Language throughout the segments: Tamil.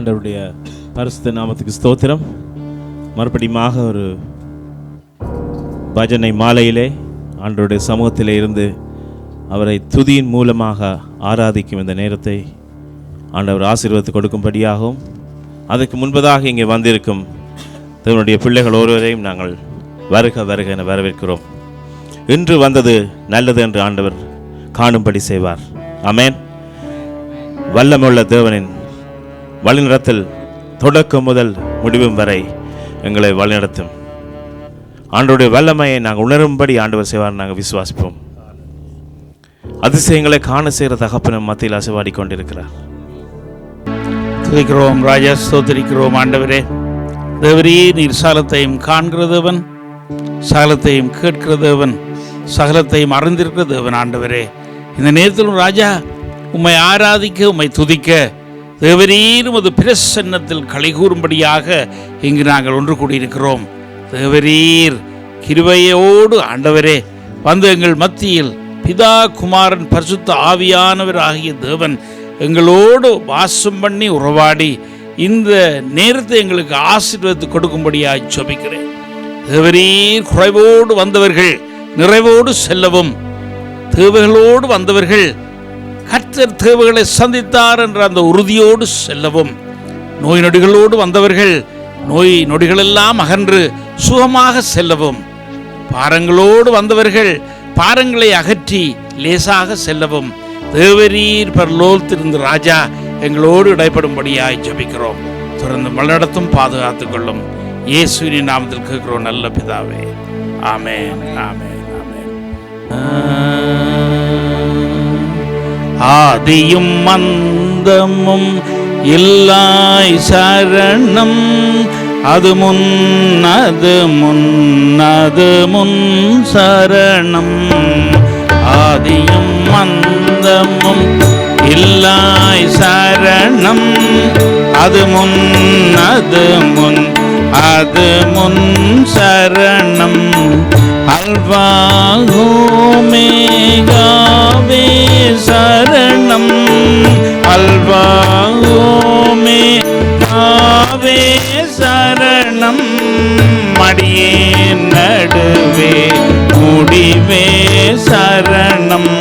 ஆண்டவருடைய பரிசுத்த நாமத்துக்கு ஸ்தோத்திரம். மறுபடியுமாக ஒரு பஜனை மாலையிலே ஆண்டவருடைய சமூகத்திலே இருந்து அவரை துதியின் மூலமாக ஆராதிக்கும் இந்த நேரத்தை ஆண்டவர் ஆசீர்வாதத்தை கொடுக்கும்படியாகவும், அதுக்கு முன்பதாக இங்கே வந்திருக்கும் தேவனுடைய பிள்ளைகள் ஒருவரையும் நாங்கள் வருக வருக என வரவேற்கிறோம். இன்று வந்தது நல்லது என்று ஆண்டவர் காணும்படி செய்வார். ஆமென். வல்லமுள்ள தேவனின் வழிநடத்தல் தொடக்கம் முதல் முடிவும் வரை எங்களை வழிநடத்தும். ஆண்டவருடைய வல்லமையை நாங்கள் உணரும்படி ஆண்டவர் செய்வார். நாங்கள் விசுவாசிப்போம். அதிசயங்களை காண செய்கிற தகப்பனும் மத்தியில் அசைவாடி கொண்டிருக்கிறார். துதிக்கிறோம் ராஜா, ஸ்தோத்திரிக்கிறோம் ஆண்டவரே. தேவரே, நீர் சகலத்தையும் காண்கிற தேவன், சகலத்தையும் கேட்கிற தேவன், சகலத்தையும் அறிந்திருக்கிற தேவன் ஆண்டவரே. இந்த நேரத்திலும் ராஜா உம்மை ஆராதிக்க, உம்மை துதிக்க, தேவரீர் உமது பிரசன்னத்தில் களி கூறும்படியாக இங்கு நாங்கள் ஒன்று கூடியிருக்கிறோம். தேவரீர் கிருபையோடு ஆண்டவரே வந்து எங்கள் மத்தியில் பிதா, குமாரன், பரிசுத்த ஆவியானவர் ஆகிய தேவன் எங்களோடு வாசம் பண்ணி உறவாடி இந்த நேரத்தை எங்களுக்கு ஆசீர்வாதத்தை கொடுக்கும்படியாக ஜெபிக்கிறேன். தேவரீர் குறைவோடு வந்தவர்கள் நிறைவோடு செல்லவும், தேவைகளோடு வந்தவர்கள் கர்த்தர் தேவைகளை சந்தித்தார் என்ற அந்த உறுதியோடு செல்லவும், நோய் நொடிகளோடு வந்தவர்கள் நோய் நொடிகளெல்லாம் அகன்று சுகமாக செல்லவும், பாரங்களோடு வந்தவர்கள் பாரங்களை அகற்றி லேசாக செல்லவும், தேவரீர் பரலோகத்திலிருந்து ராஜா எங்களோடு இடைப்படும்படியாய் ஜெபிக்கிறோம். தொடர்ந்து வழிநடத்தும், பாதுகாத்துக் கொள்ளும். இயேசுவின் நாமத்தில் கேட்கிறோம் நல்ல பிதாவே. ஆமென், ஆமென், ஆமென். ஆதியும் அந்தமும் இல்லாய் சரணம், அது முன் சரணம். ஆதியும் அந்தமும் இல்லாய் சரணம், அது முன் சரணம். அல்வா ஓமேகாவே சரணம், அல்வா ஓமேகாவே சரணம். மடியே நடுவே முடிவே சரணம்,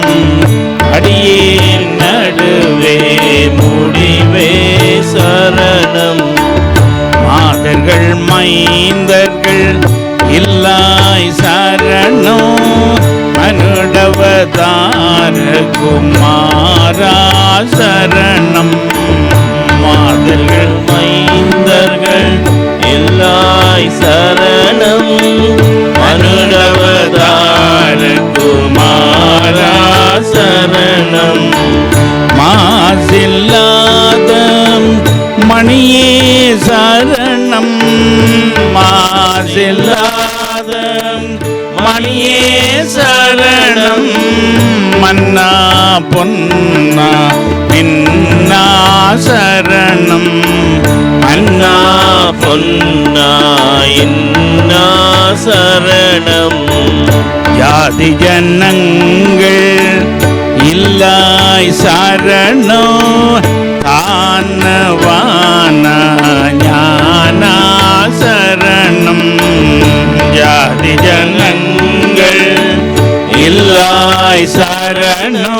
அடியே நடுவே முடிவே சரணம். மாதர்கள் மைந்தர்கள் இல்லாய் சரணோ, மனுடவதார குமாரா சரணம். மாதர்கள் மைந்தர்கள் இல்லாய் சரணம், மனுடவதார குமாரா சரணம். மாசில்லாத மணியே சரணம், மாசில்லாத மணியே சரணம். மன்னா பொன்னா நின்னா சரணம், மன்னா பொன்னா இன்னா சரணம். ஜாதி ஜனங்கள் இல்லாய் சரணோ, தானவான ஞானா சரணம். ஜாதி ஜனங்கள் இல்லாய் சரணோ,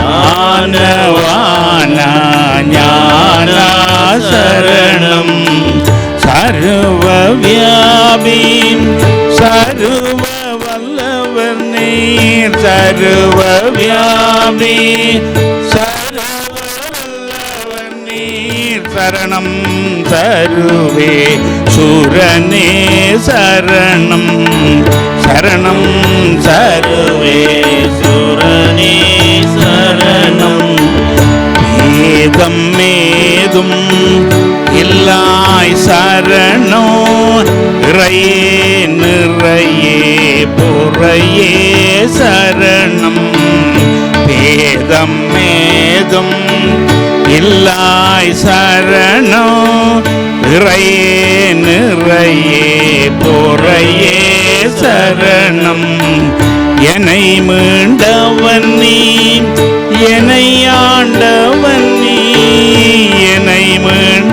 தானவான ஞானா சரணம். சர்வ வியாபீன் சர்வ வல்லவர் நீர், சர்வ வியாபி சரணம். சருவே சூரனே சரணம், சரணம். சருவே சூரனே சரணம். ஏதம் மேதும் இல்லாய் சரணோ, இறையே நிறையே பொறையே சரணம். பேதம் மேதும் இல்லாய் சரணோ, இறையே நிறையே பொறையே சரணம். என்னை மீண்டவன் நீ, என்னை ஆண்டவன் நீ, என்னை மீண்ட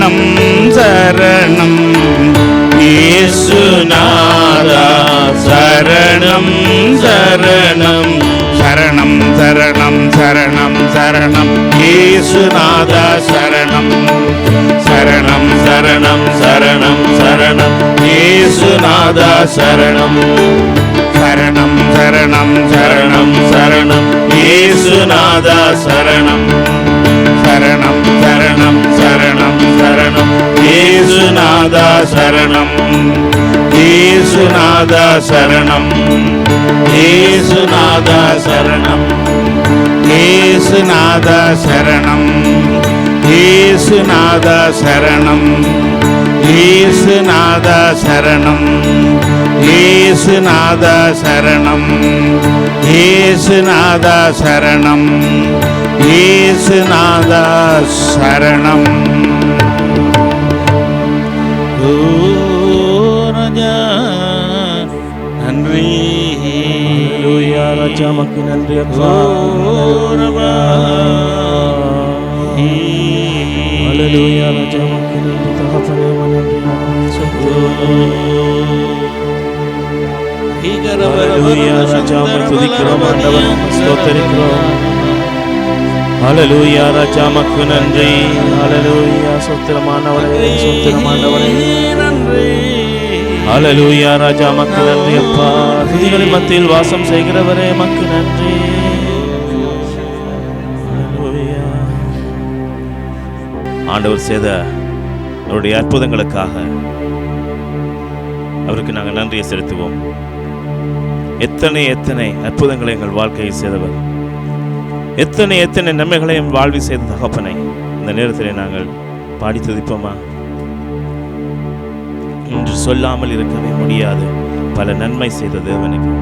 சரணம் சரணம் இயேசுநாதா சரணம் சரணம் சரணம் சரணம் சரணம் சரணம் இயேசுநாதா சரணம் சரணம் சரணம் சரணம் சரணம் இயேசுநாதா சரணம் சரணம் சரணம் சரணம் சரணம் இயேசுநாதா சரணம் சரணம் சரணம் சரணம் சரணம் இயேசுநாதா சரணம் இயேசுநாதா சரணம் இயேசுநாதா சரணம் இயேசுநாதா சரணம் இயேசுநாதா சரணம் இயேசுநாதா சரணம் இயேசுநாதா சரணம் இயேசுநாதா சரணம் இயேசுநாதா சரணம். ஓ ராஜா நன்றி. ஹல்லேலூயா ராஜா மக்கு நன்றி அப்பா. ஹல்லேலூயா ராஜா மக்கு நன்றி தகப்பனே நன்றி. ஹல்லேலூயா ராஜா மக்கு துதிக்கிறோம் ஆண்டவரே ஸ்தோத்திரிக்கிறோம். ஹல்லேலூயா ராஜா மக்கு நன்றி. ஹல்லேலூயா ஸ்தோத்திரமானவரே ஸ்தோத்திரமானவரே நன்றி. ஹல்லேலூயா ராஜா மக்கு நன்றி அப்பா. துதிகளின் மத்தியில் வாசம் செய்கிறவரே மக்கு நன்றி. ஹல்லேலூயா. ஆண்டவர் செய்த அவருடைய அற்புதங்களுக்காக அவருக்கு நாங்கள் நன்றியை செலுத்துவோம். எத்தனை எத்தனை அற்புதங்களை எங்கள் வாழ்க்கையை செய்தவர், எத்தனை எத்தனை நன்மைகளையும் வாழ்வி செய்த தகப்பனை இந்த நேரத்தில் நாங்கள் பாடி துதிப்போமா? இன்று சொல்லாமல் இருக்கவே முடியாது பல நன்மை செய்த தேவனுக்கு.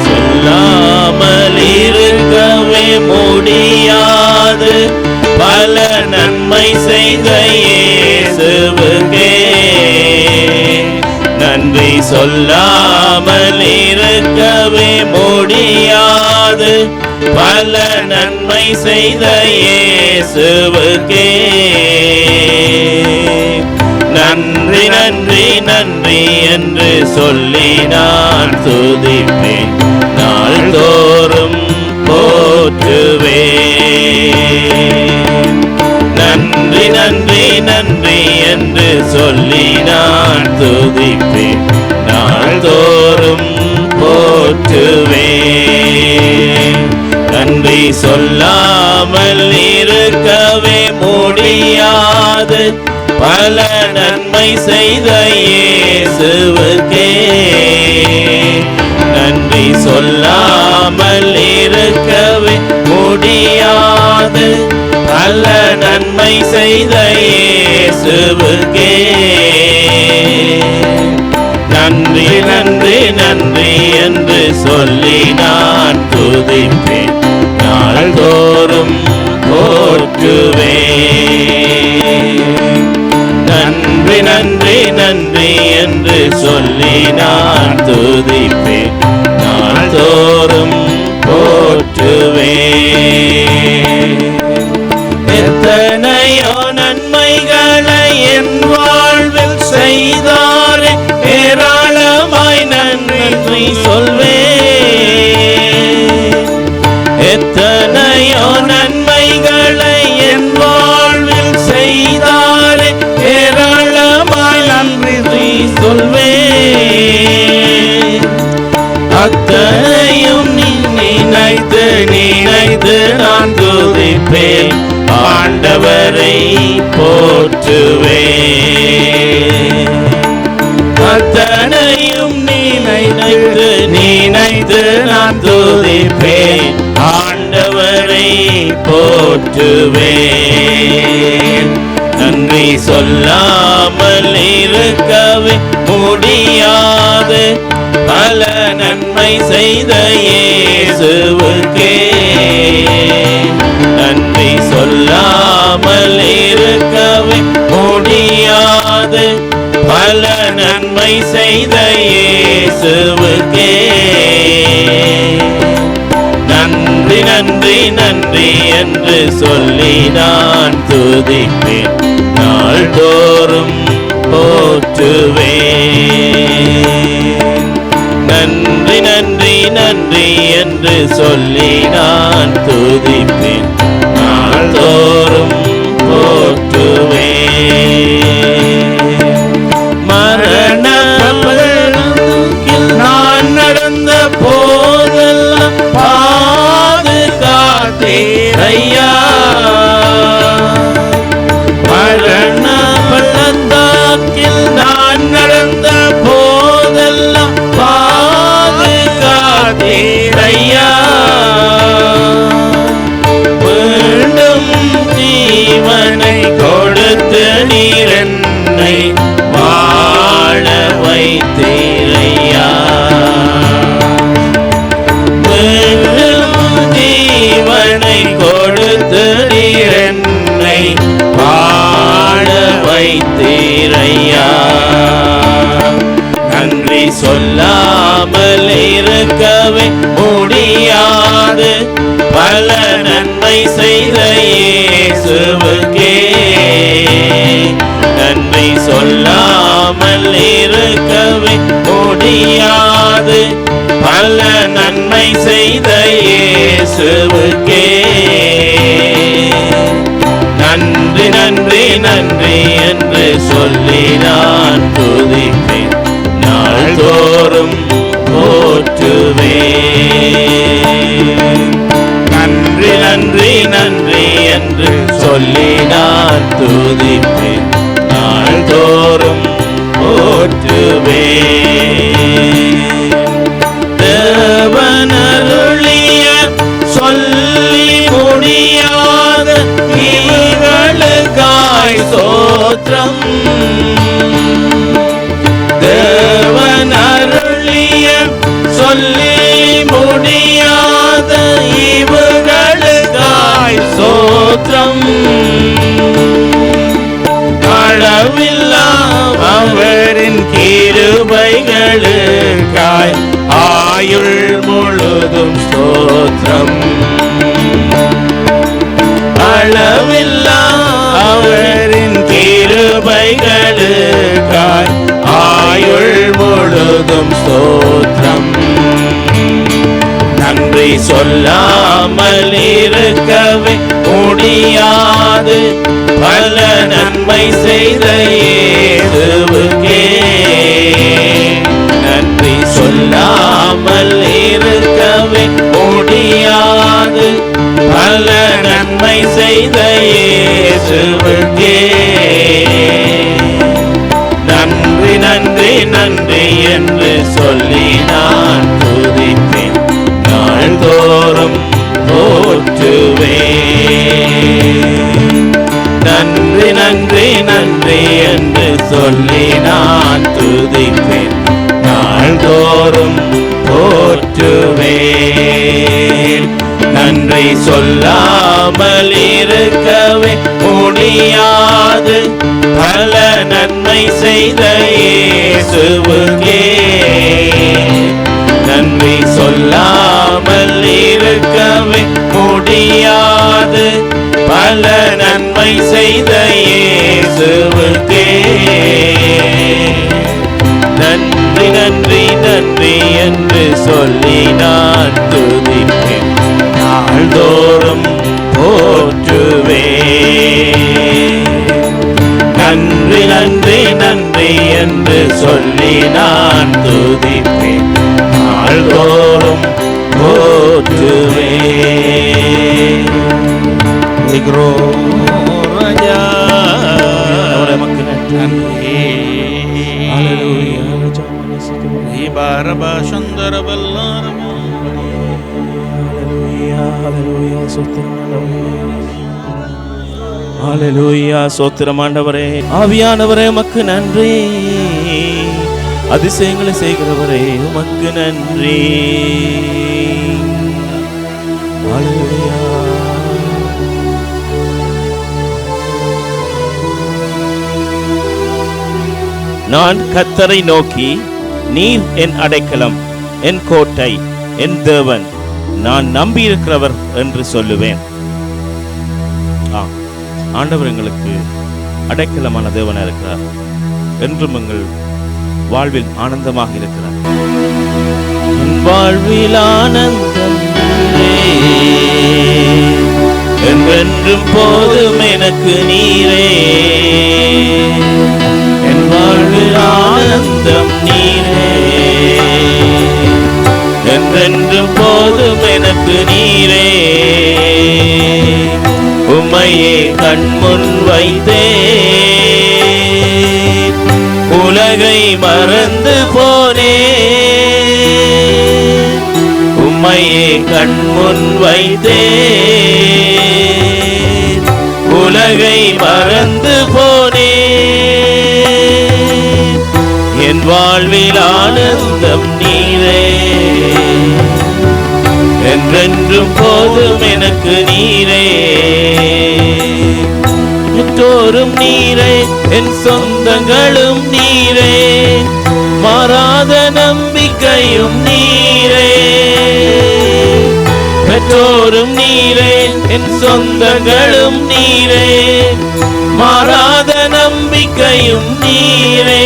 சொல்லாமல் இருக்கவே முடியாது பல நன்மை செய்த இயேசுவுக்கே நன்றி. சொல்லாமல் இருக்கவே முடியாது பல நன்மை செய்த இயேசுவுக்கே நன்றி நன்றி நன்றி என்று சொல்லி நான் துதிப்பேன், நாள்தோறும் போற்றுவேன். நன்றி நன்றி நன்றி என்று சொல்லி நான் துதிப்பேன், நாள்தோறும் போற்றுவேன். நன்றி சொல்லாமல் இருக்கவே முடியாது பல நன்மை செய்த இயேசுவுக்கே நன்றி. சொல்லாமல் இருக்கவே முடியாது பல நன்மை செய்த இயேசுவுக்கே நன்றி நன்றி நன்றி என்று சொல்லி நான் துதிப்பேன், நாள்தோறும் போற்றுவேன். நன்றி நன்றி நன்றி என்று சொல்லி நான் துதிப்பேன், நாள்தோறும் போற்றுவேன். எத்தனையோ நன்மைகளை என் வாழ்வில் செய்தாரே, ஏராளமாய் நன்றி சொல்வேன். எத்தனையோ நன்மைகளை என் வாழ்வில் செய்தாரே, ஏராளமாய் நன்றி சொல்வேன். அத்தனையும் நினைத்து நினைத்து நான் துதிப்பேன், ஆண்டவரை போற்றுவேன். அத்தனையும் நினைத்து நினைத்து நான் துதிப்பேன், ஆண்டவரை போற்றுவேன். நன்றி சொல்லாமல் இருக்கவே முடியாது பல நன்மை செய்த இயேசுவுக்கே நன்றி. சொல்லாமல் இருக்கவே முடியாது பல நன்மை செய்த இயேசுவுக்கே நன்றி நன்றி நன்றி என்று சொல்லி நான் துதிப்பேன், நாள்தோறும் போற்றுவேன். நன்றி நன்றி நன்றி என்று சொல்லி நான் துதிப்பேன், நாள்தோறும் போற்றுவேன். மரண நான் நடந்த போதெல்லாம் பாதுகாத்தீர் ஐயா. மரண பள்ளத்தாக்கில் நான் நடந்த போதெல்லாம் பாதுகாத்தீர் ஐயா. மீண்டும் ஜீவனை கொடுத்து நீர் என்னை வாழ வைத்தீர் ஐயா. மீண்டும் ஜீவனை கொடுத்து நீர் என்னை வாழ வைத்தீர் ஐயா. நன்றி சொல்லாமல் இருக்கவே முடியாது, பல நன்மை செய்த இயேசுவுக்கே நன்றி சொல்லாமல் இருக்கவே முடியாது, பல நன்மை செய்த இயேசுவுக்கே நன்றி நன்றி நன்றி என்று சொல்லி நான் துதிப்பேன், நாள்தோறும் போற்றுவேன். நன்றி நன்றி நன்றி என்று சொல்லி நான் துதிப்பேன், நாள்தோறும் போற்றுவேன். தேவனருளிய சொல்லி முடியாத ஈகளுக்காய் ஸ்தோத்திரம். தேவனருளிய சொல்லி முடியாத ஈவுகளுக்காய் ஸ்தோத்திரம். அளவில்லா அவரின் கிருபைகளுக்காய் ஆயுள் முழுதும் ஸ்தோத்திரம். அளவில்லா அவரின் கிருபைகளுக்காய் ஆயுள் முழுதும் ஸ்தோத்திரம். நன்றி சொல்லாமல் இருக்கவே முடியாது, பல நன்மை செய்த இயேசுவுக்கே நன்றி சொல்லாமல் இருக்கவே முடியாது, பல நன்மை செய்த இயேசுவுக்கே நன்றி நன்றி நன்றி என்று சொல்லி நான் துதிப்பேன், நாள்தோறும் போற்றுவேன். நன்றி நன்றி நன்றி என்று சொல்லி நான் துதிப்பேன், நாள்தோறும் போற்றுவேன். நன்றி சொல்லாமல் இருக்கவே முடியாது, பல நன்மை செய்த இயேசுவுக்கே நன்றி சொல்லாமல் இருக்கவே முடியாது, பல நன்மை செய்த இயேசுவுக்கே நன்றி நன்றி நன்றி என்று சொல்லி நான் துதிப்பேன், நாள்தோறும் போற்றுவேன். நன்றி நன்றி நன்றி என்று சொல்லி நான் துதிப்பேன், நாள்தோறும் போற்றுவேன். ராஜா நமக்கு நன்றி. ஹல்லேலூயா. பாரபா சுந்தர பல்லாரமா. ஹல்லேலூயா ஹல்லேலூயா ஹல்லேலூயா ஸ்தோத்திரம் ஆண்டவரே. ஆவியானவரே உமக்கு நன்றி, அதிசயங்களை செய்கிறவரே உமக்கு நன்றி. ஹல்லேலூயா. நான் கர்த்தரை நோக்கி, நீர் என் அடைக்கலம், என் கோட்டை, என் தேவன், நான் நம்பியிருக்கிறவர் என்று சொல்லுவேன். ஆண்டவர் எங்களுக்கு அடைக்கலமான தேவனாக இருக்கிறார். என்றும் எங்கள் வாழ்வில் ஆனந்தமாக இருக்கிறார். என் வாழ்வில் ஆனந்தம் என்றென்றும் போதும் எனக்கு நீரே. என் வாழ்வில் ஆனந்தம் நீரே, என்றென்றும் போதும் எனக்கு நீரே. உம்மையே கண்முன் வைத்தே உலகை மறந்து போனே. உம்மையே கண்முன் வைத்தே உலகை மறந்து போனே. என் வாழ்வில் ஆனந்தம் நீரே, என்றென்றும் போதும் எனக்கு நீரே. பெற்றோரும் நீரே, என் சொந்தங்களும் நீரே, மாறாத நம்பிக்கையும் நீரே. பெற்றோரும் நீரே, என் சொந்தங்களும் நீரே, மாறாத நம்பிக்கையும் நீரே.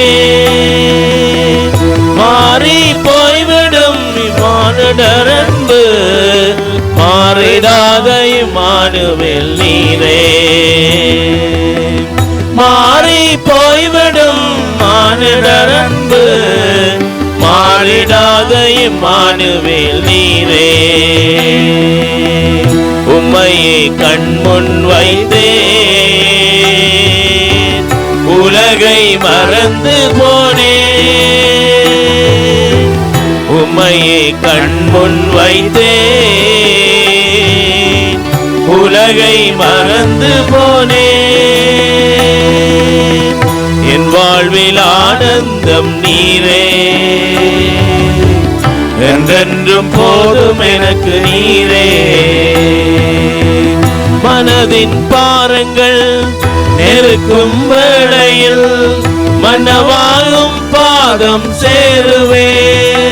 மாறி போய்விடும் இம்மானுடர் அன்பு, மாறிடாத இம்மானுவேல் நீரே. மாறி போய்விடும் மானுடர் அன்பு, மாறிடாத இம்மானுவேல் நீரே. உம்மையே கண்முன் வைத்தே உலகை மறந்து போனே. உம்மையே கண்முன் வைத்தே உலகை மறந்து போனே. என் வாழ்வில் ஆனந்தம் நீரே, என்றென்றும் போதும் எனக்கு நீரே. மனதின் பாரங்கள் நெருக்கும் வேளையில் மன்னவாகும் பாதம் சேருவேன்.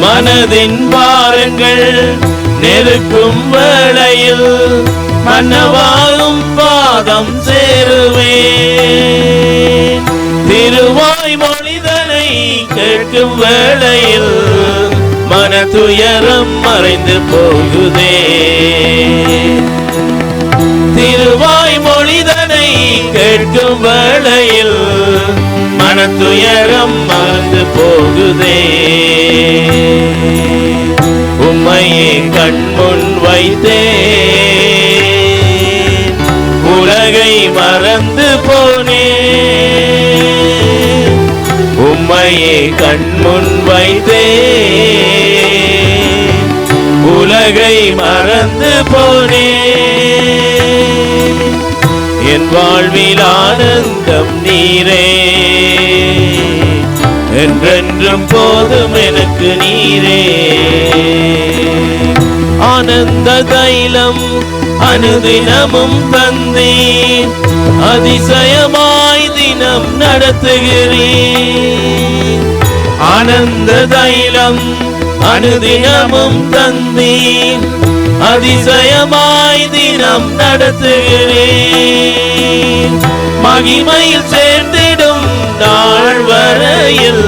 மனதின் பாரங்கள் நெருக்கும் வேளையில் மன்னவாகும் பாதம் சேருவேன். திருவாய் மொழிதனை கேட்கும் வேளையில் மன துயரம் மறைந்து போகுதே. திருவாய் மொழிதனை கேட்கும் வேளையில் மன துயரம் மறந்து போகுதே. உம்மையே கண்முன் வைத்தே உலகை மறந்து போனே. உம்மையே கண்முன் வைத்தே உலகை மறந்து போனே. என் வாழ்வில் ஆனந்தம் நீரே, என்றென்றும் போதும் எனக்கு நீரே. ஆனந்த தைலம் அனுதினமும் தந்தீர், அதிசயமாய் தினம் நடத்துகிறீர். ஆனந்த தைலம் அனுதினமும் தந்தீர், அதிசயமாய் தினம் நடத்துகிறீர். மகிமையில் சேர்ந்திடும் நாள் வரையில்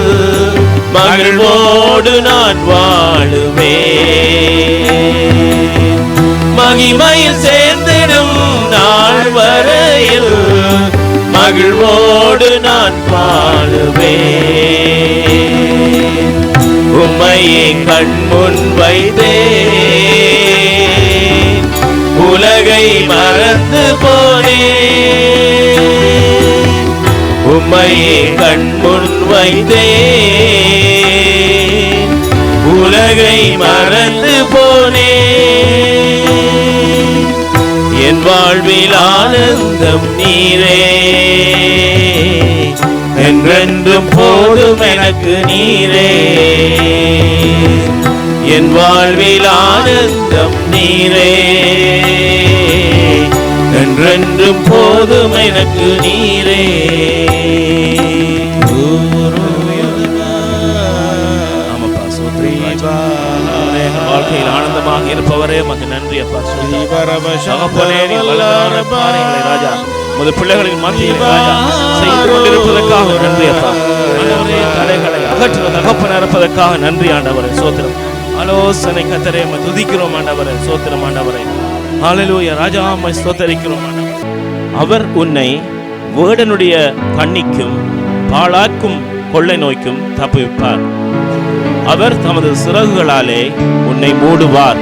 மகிழ்வோடு நான் வாழுவேன். மகிமையில் சேர்ந்திடும் நாள் வரையில் மகிழ்வோடு நான் வாழுவேன். உம்மையே கண்முன் வைத்தே உலகை மறந்து போனே. உம்மையே கண்முன் வைத்தே உலகை மறந்து போனே. என் வாழ்வில் ஆனந்தம் நீரே, என்றென்றும் போதும் எனக்கு நீரே. என் வாழ்வில் ஆனந்தம் நீரே, என்றென்றும் போதும் எனக்கு நீரே. வாழ்க்கையில் ஆனந்தமாக இருப்பவரே மக நன்றி அப்பா. தகப்பனே, நீ வல்லமையான காரியங்களை ராஜா உமது பிள்ளைகளின் மத்தியில் ராஜா செய்து கொண்டிருப்பதற்காக நன்றி அப்பா. ஆண்டவரே, தடைகளை அகற்றுவ தகப்பன இருப்பதற்காக நன்றி ஆண்டவரே. சோத்திரம். ஆலோசனை கர்த்தரே, உம்மை துதிக்கிறோம் ஆண்டவரே. சோத்திரம் ஆண்டவரே. ஹல்லேலூயா ராஜா, உம்மை ஸ்தோத்திரிக்கிறோம் ஆண்டவரே. அவர் உன்னை வேடனுடைய கண்ணிக்கும் பாழாக்கும் கொள்ளை நோய்க்கும் தப்புவிப்பார். அவர் தமது சிறகுகளாலே உன்னை மூடுவார்.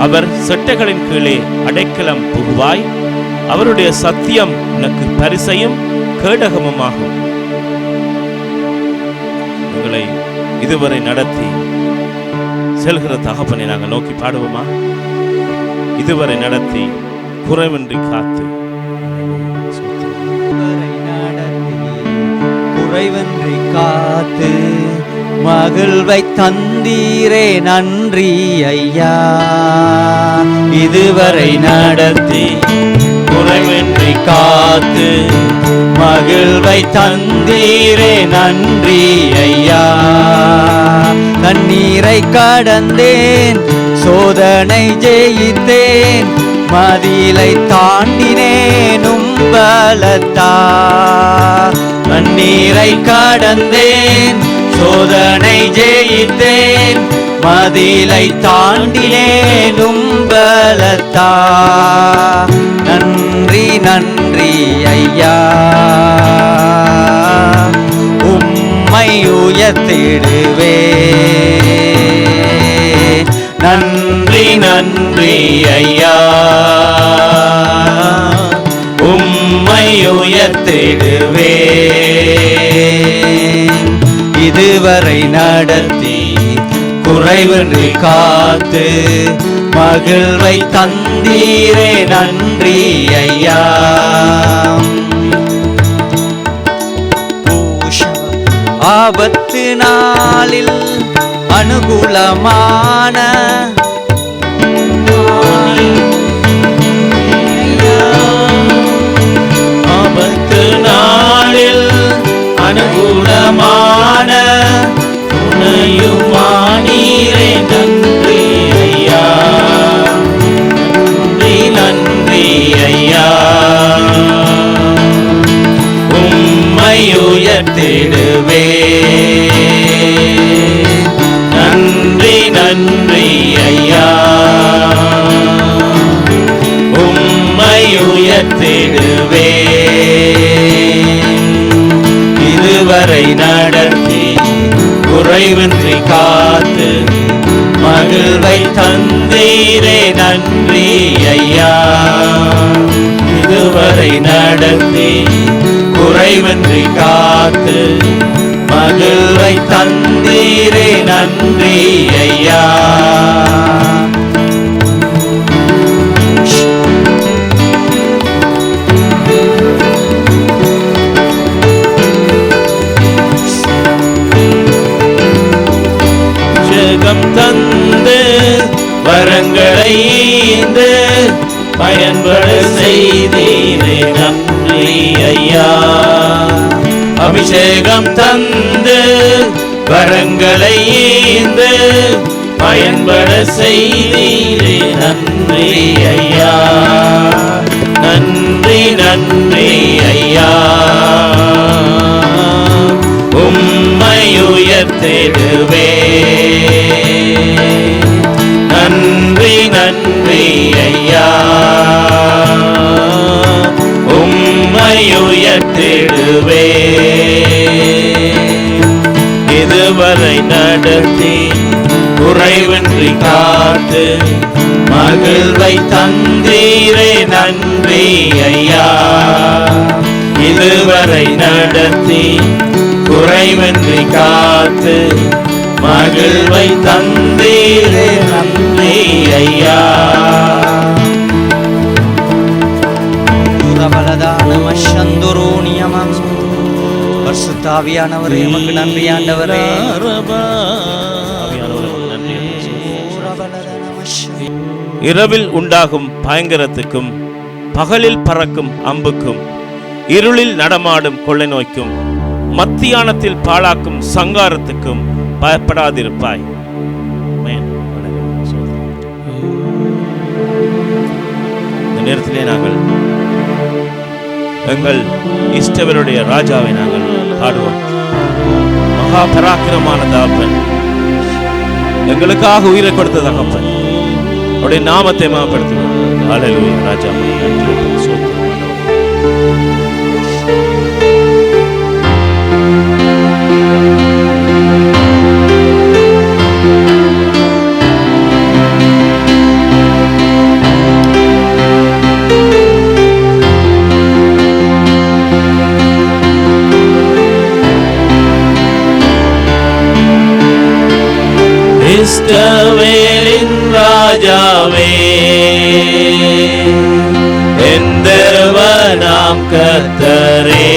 அவர் செட்டைகளின் கீழே அடைக்கலம் புகுவாய். அவருடைய சத்தியம் உனக்கு பரிசையும் கேடகமுமாகும். உங்களை இதுவரை நடத்தி செல்கிற தகப்பனை நாங்கள் நோக்கி பாடுவோமா? இதுவரை நடத்தி குறைவின்றி காத்து குறைவின்றி காத்து மகிழ்வை தந்தீரே நன்றி ஐயா. இதுவரை நடத்தி குறைவின்றி காத்து மகிழ்வை தந்தீரே நன்றி ஐயா. தண்ணீரை கடந்தேன், சோதனை ஜெயித்தேன், மதிலை தாண்டினேனும் பலத்தா. தண்ணீரை கடந்தேன், சோதனை ஜெயித்தேன், மதிலை தாண்டினேனும் பலத்தா. நன்றி நன்றி ஐயா, உம்மை உயர்த்திடுவே. நன்றி நன்றி ஐயா, உம்மை உயர்த்திடுவே. இதுவரை நடத்தி குறைவின்றி காத்து மகிழ்வை தந்தீரே நன்றி ஐயா. ஆபத்து நாளில் அனுகூலமான ஆபத்து நாளில் அனுகூலமான துணையுமானீரே நன்றி ஐயா. நன்றி நன்றி ஐயா, உம்மை உயர்த்திடுவே. நன்றி நன்றி ஐயா, உம்மை உயர்த்திடுவே. இதுவரை நடத்தி குறைவின்றி காத்து மகிழ்வை தந்தீரே நன்றி ஐயா. இதுவரை நடத்தி குறைவின்றி காத்து மகிழ்வை தந்தீரே நன்றி ஐயா. ஜெகம் தந்து வரங்களை ஈந்து பயன்பட செய்தீரே நன்றி ஐயா. அபிஷேகம் தந்து வரங்களை ஈந்து பயன்பட செய்தீரே நன்றி ஐயா. நன்றி நன்றி ஐயா, உம்மை உயர்த்திடுவே. நன்றி நன்றி ஐயா, உம்மை உயர்த்திடுவே. இதுவரை நடத்தி குறைவின்றி காத்து மகிழ்வை தந்தீரே நன்றி ஐயா. இதுவரை நடத்தி குறைவின்றி காத்து மகிழ்வை தந்தீரே நன்றி ஐயா. பரிசுத்தாவியானவரே, எமக்கு நன்றி ஆண்டவரே. இரவில் உண்டாகும் பயங்கரத்துக்கும் பகலில் பறக்கும் அம்புக்கும் இருளில் நடமாடும் கொள்ளை நோய்க்கும் மத்தியானத்தில் பாழாக்கும் சங்காரத்துக்கும் பயப்படாதிருப்பாய். நேரத்திலே நாங்கள் எங்கள் இஷ்டவருடைய ராஜாவை நாங்கள் பாடுவோம். மகா பராக்கிரமான தகப்பன், எங்களுக்காக உயிரை கொடுத்த தகப்பன், அவருடைய நாமத்தை மகப்படுத்துவோம். ஹல்லேலூயா. ராஜா நன்றி சோத்திரம். இஸ்ரவேலின் ராஜாவே, என் தேவனாம் கர்த்தரே,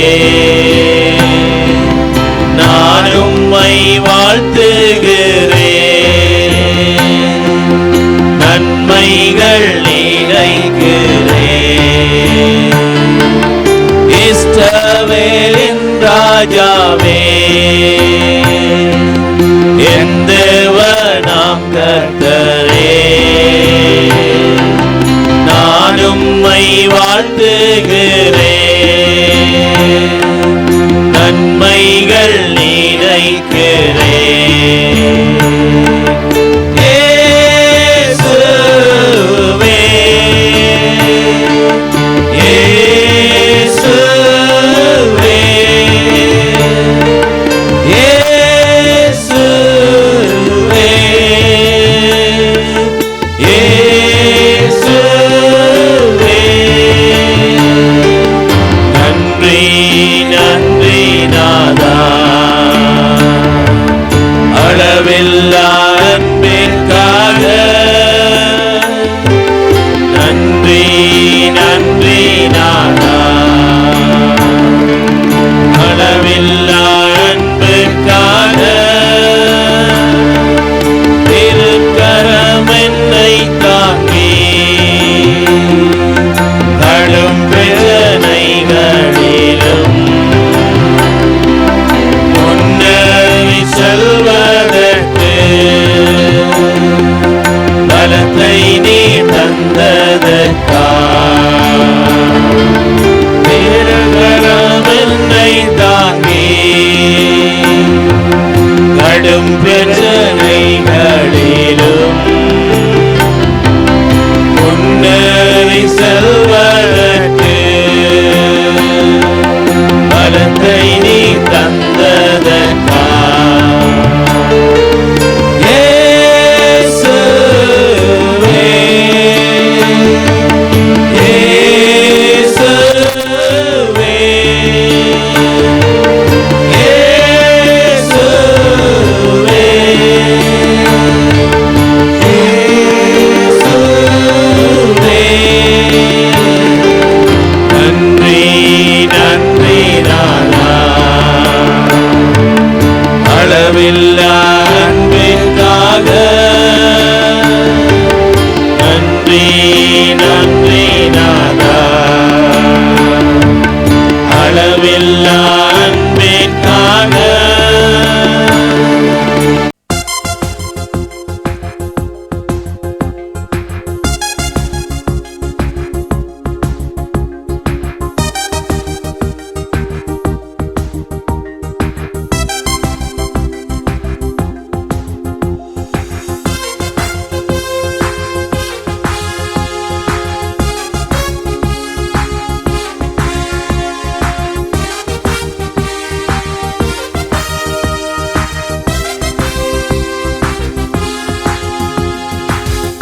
நான் உம்மை வாழ்த்துகிறேன், நன்மைகள் நினைக்கிறேன். இஸ்ரவேலின் ராஜாவே, என் தேவனாம் கர்த்தரே, நான் உம்மை வாழ்த்துகிறேன், நன்மைகள் நினைக்கிறேன். இயேசுவே, இயேசுவே, இயேசுவே, இயேசுவே. நன்றி நன்றி நாதா, அளவில்லா அன்பிற்காக. நன்றி நன்றி நாதா, அளவில்லா அன்பிற்காக. திருக்கரம் என்னை தாங்கி கடும் பிரச்சனைகளிலும் முன்னேறி செல்வதற்கு பலத்தை நீ தந்ததற்காக. திருக்கரம் என்னை தாங்கி கடும் பிரச்சனைகளிலும் முன்னேறி செல்வதற்கு பலத்தை நீ தந்ததற்காக. இயேசுவே, இயேசுவே, இயேசுவே, இயேசுவே. நன்றி நன்றி நாதா, அளவில்லா